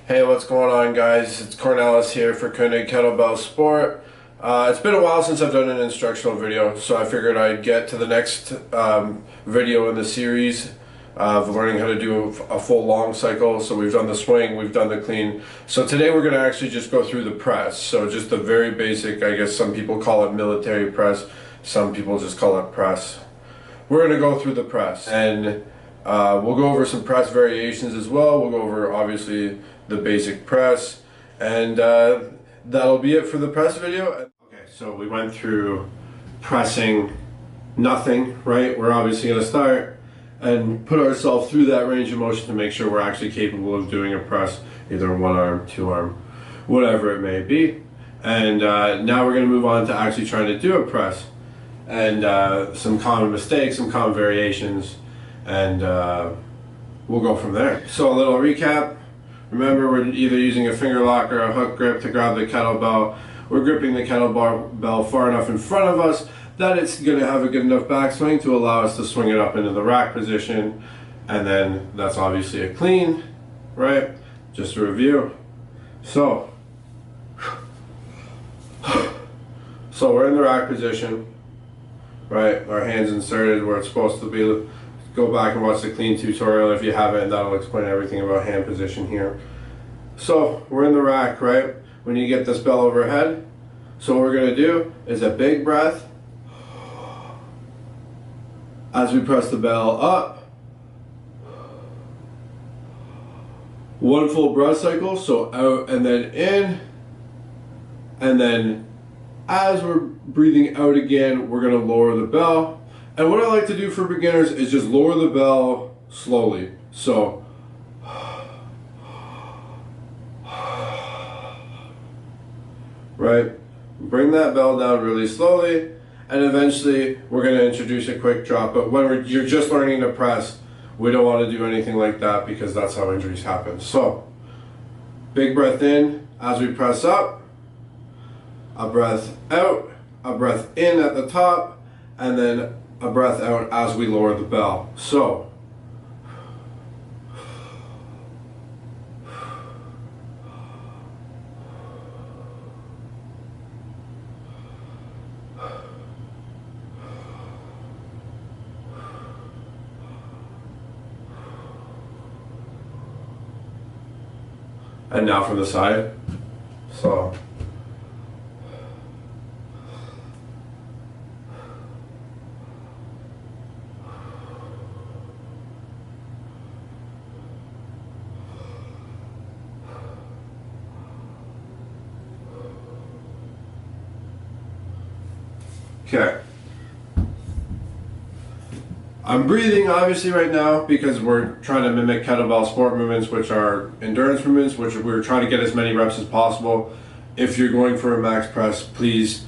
Hey, what's going on, guys? It's Cornelis here for Koenig Kettlebell Sport. It's been a while since I've done an instructional video, so I figured I'd get to the next video in the series of learning how to do a full long cycle. So we've done the swing, we've done the clean. So today we're going to actually just go through the press. So just the very basic, I guess some people call it military press, some people just call it press. We're going to go through the press, and we'll go over some press variations as well. We'll go over, obviously, the basic press, and that'll be it for the press video. Okay, so we went through pressing nothing, right? We're obviously going to start and put ourselves through that range of motion to make sure we're actually capable of doing a press, either one arm, two arm, whatever it may be. And now we're going to move on to actually trying to do a press, and some common mistakes, some common variations, and we'll go from there. So a little recap. Remember, we're either using a finger lock or a hook grip to grab the kettlebell. We're gripping the kettlebell far enough in front of us that it's going to have a good enough backswing to allow us to swing it up into the rack position. And then that's obviously a clean, right? Just a review. So we're in the rack position, right? Our hands inserted where it's supposed to be. Go back and watch the clean tutorial if you haven't. That'll explain everything about hand position here. So we're in the rack, right? When you get this bell overhead, so what we're going to do is a big breath as we press the bell up. One full breath cycle, so out and then in, and then as we're breathing out again, we're going to lower the bell. And what I like to do for beginners is just lower the bell slowly. So, right, bring that bell down really slowly, and eventually we're going to introduce a quick drop. But when you're just learning to press, we don't want to do anything like that because that's how injuries happen. So, big breath in as we press up, a breath out, a breath in at the top, and then a breath out as we lower the bell. So and now from the side. So okay. I'm breathing obviously right now because we're trying to mimic kettlebell sport movements, which are endurance movements, which we're trying to get as many reps as possible. If you're going for a max press, please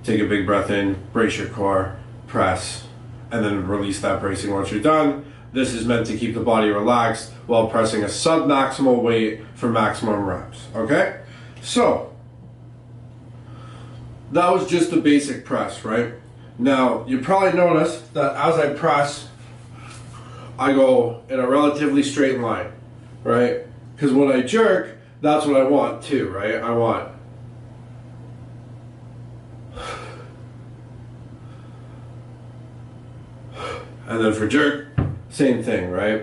take a big breath in, brace your core, press, and then release that bracing once you're done. This is meant to keep the body relaxed while pressing a sub-maximal weight for maximum reps, okay? So that was just the basic press, right? Now, you probably noticed that as I press, I go in a relatively straight line, right? Because when I jerk, that's what I want too, right? I want and then for jerk, same thing, right?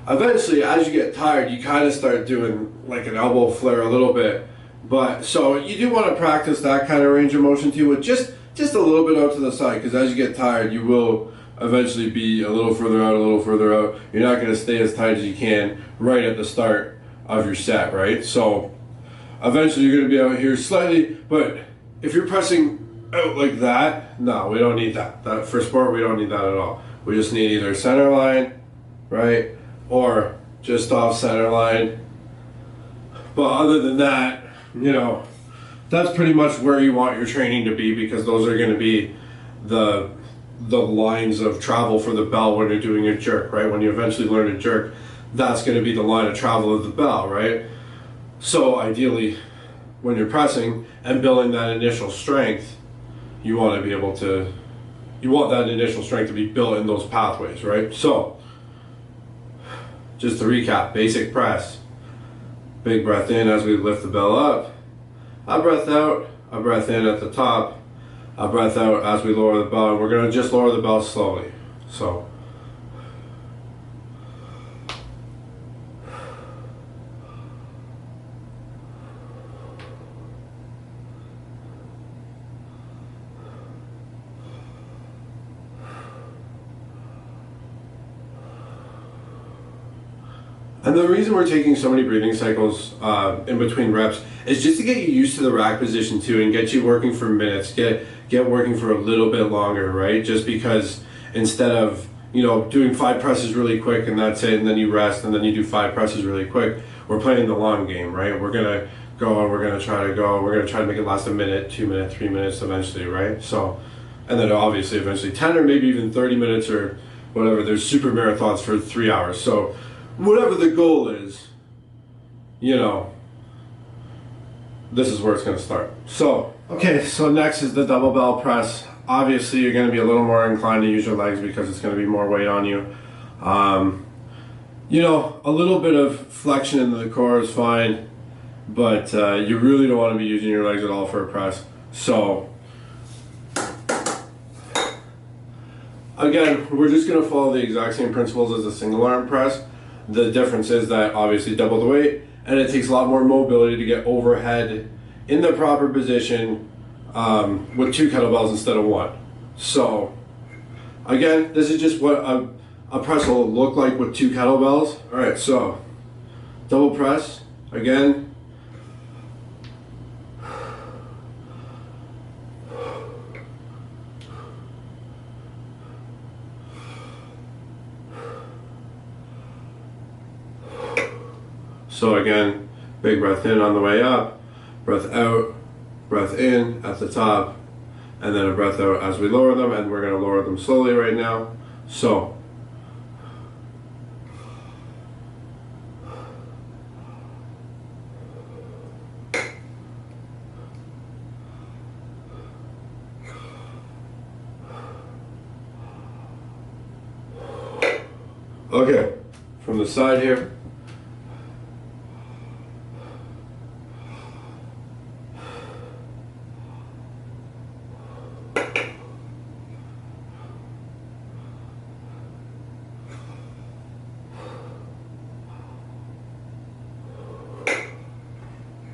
Eventually, as you get tired, you kind of start doing like an elbow flare a little bit. But so you do want to practice that kind of range of motion too, with just a little bit out to the side, because as you get tired, you will eventually be a little further out, a little further out. You're not going to stay as tight as you can right at the start of your set, right? So eventually you're going to be out here slightly, but if you're pressing out like that, no, we don't need that. For sport, we don't need that at all. We just need either center line, right, or just off center line. But other than that, you know, that's pretty much where you want your training to be, because those are going to be the lines of travel for the bell when you're doing a jerk, right? When you eventually learn to jerk, that's going to be the line of travel of the bell, right? So ideally, when you're pressing and building that initial strength, you want to be able to, you want that initial strength to be built in those pathways, right? So just to recap, basic press, Big breath in as we lift the bell up. A breath out, a breath in at the top, a breath out as we lower the bell. And we're gonna just lower the bell slowly. So. And the reason we're taking so many breathing cycles in between reps is just to get you used to the rack position too, and get you working for minutes, get working for a little bit longer, right? Just because instead of, you know, doing 5 presses really quick and that's it, and then you rest and then you do 5 presses really quick, we're playing the long game, right? We're gonna go and we're gonna try to make it last a minute, 2 minutes, 3 minutes eventually, right? So, and then obviously eventually 10 or maybe even 30 minutes or whatever. There's super marathons for 3 hours. So whatever the goal is, you know, this is where it's going to start. So, okay, so next is the double bell press. Obviously, you're going to be a little more inclined to use your legs because it's going to be more weight on you. You know, a little bit of flexion into the core is fine, but you really don't want to be using your legs at all for a press. So, again, we're just going to follow the exact same principles as a single arm press. The difference is that obviously double the weight, and it takes a lot more mobility to get overhead in the proper position with 2 kettlebells instead of 1. So again, this is just what a press will look like with 2 kettlebells. All right, so double press again. So again, big breath in on the way up, breath out, breath in at the top, and then a breath out as we lower them, and we're going to lower them slowly right now. So, okay, from the side here.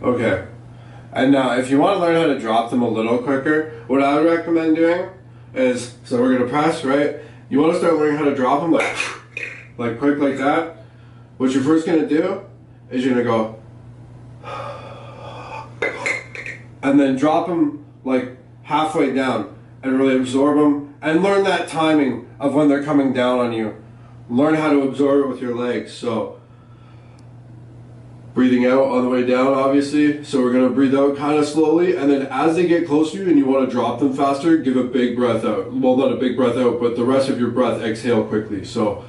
Okay, and now if you want to learn how to drop them a little quicker, what I would recommend doing is, so we're going to press, right? You want to start learning how to drop them like quick like that. What you're first going to do is you're going to go and then drop them like halfway down and really absorb them, and learn that timing of when they're coming down on you. Learn how to absorb it with your legs. So breathing out on the way down, obviously. So we're going to breathe out kind of slowly, and then as they get close to you and you want to drop them faster, give a big breath out. Well, not a big breath out, but the rest of your breath, exhale quickly. So,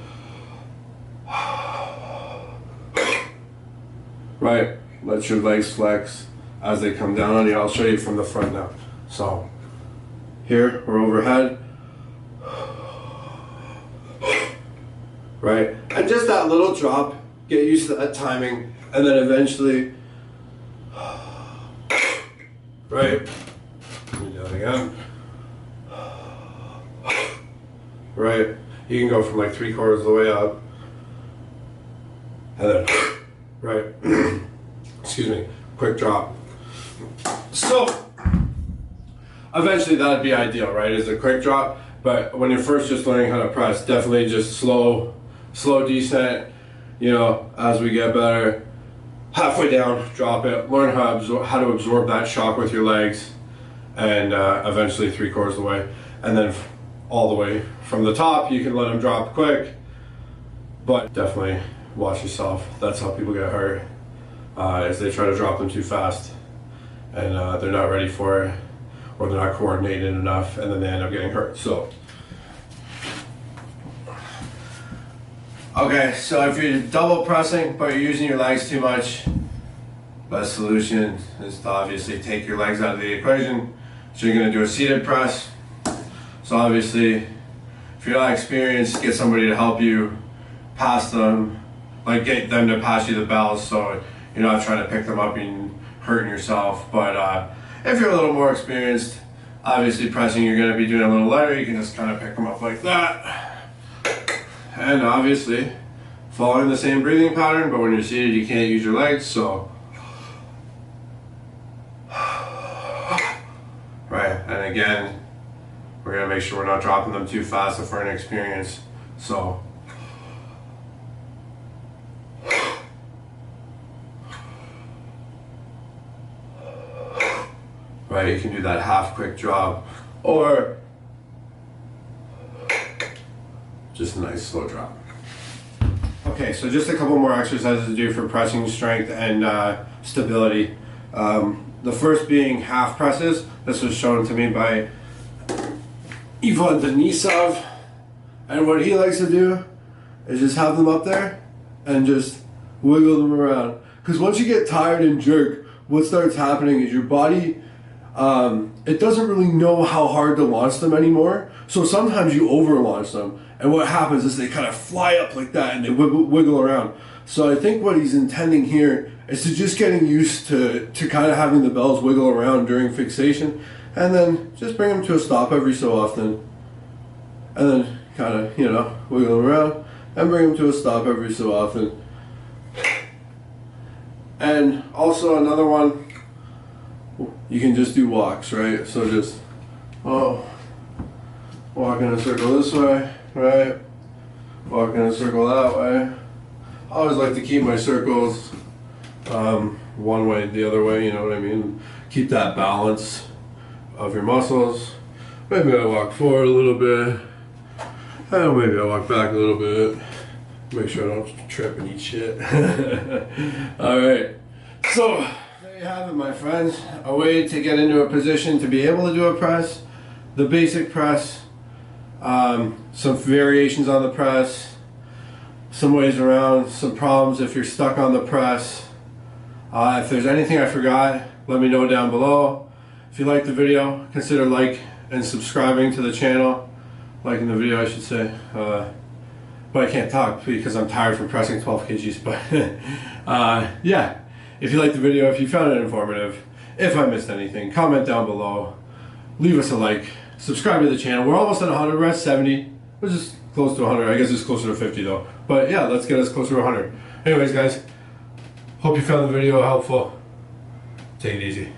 right, let your legs flex as they come down on you. I'll show you from the front now. So, here, we're overhead. Right, and just that little drop, get used to that timing. And then eventually, right, down again, right, you can go from like 3/4 of the way up, and then, right, excuse me, quick drop. So, eventually that'd be ideal, right, is a quick drop, but when you're first just learning how to press, definitely just slow descent, you know, as we get better. Halfway down, drop it, learn how to absorb that shock with your legs, and eventually 3/4 of the way, and then all the way from the top, you can let them drop quick, but definitely watch yourself. That's how people get hurt, is they try to drop them too fast, and they're not ready for it, or they're not coordinated enough, and then they end up getting hurt. So, okay, so if you're double pressing but you're using your legs too much, best solution is to obviously take your legs out of the equation. So you're going to do a seated press. So obviously, if you're not experienced, get somebody to help you pass them, like get them to pass you the bells, so you're not trying to pick them up and hurting yourself. But if you're a little more experienced, obviously pressing you're going to be doing a little lighter, you can just kind of pick them up like that. And obviously following the same breathing pattern, but when you're seated you can't use your legs, so right. And again, we're going to make sure we're not dropping them too fast if we're inexperienced. So right, you can do that half quick drop or just a nice slow drop. Okay, so just a couple more exercises to do for pressing strength and stability. The first being half presses. This was shown to me by Ivan Denisov, and what he likes to do is just have them up there and just wiggle them around. Because once you get tired and jerk, what starts happening is your body, it doesn't really know how hard to launch them anymore. So sometimes you over launch them, and what happens is they kind of fly up like that and they wiggle around. So I think what he's intending here is to just getting used to kind of having the bells wiggle around during fixation, and then just bring them to a stop every so often, and then kind of, you know, wiggle them around and bring them to a stop every so often. And also another one, you can just do walks, right? So just walk in a circle this way, right? Walk in a circle that way. I always like to keep my circles one way, the other way, you know what I mean? Keep that balance of your muscles. Maybe I walk forward a little bit, and maybe I walk back a little bit. Make sure I don't trip and eat shit. Alright, so there you have it, my friends. A way to get into a position to be able to do a press, the basic press, some variations on the press, some ways around, some problems if you're stuck on the press. If there's anything I forgot, let me know down below. If you liked the video, consider like and subscribing to the channel. Liking the video, I should say. But I can't talk because I'm tired from pressing 12 kgs. But yeah, if you liked the video, if you found it informative, if I missed anything, comment down below. Leave us a like. Subscribe to the channel. We're almost at 100. We're at 70. We're just close to 100. I guess it's closer to 50 though. But yeah, let's get us closer to 100. Anyways, guys, hope you found the video helpful. Take it easy.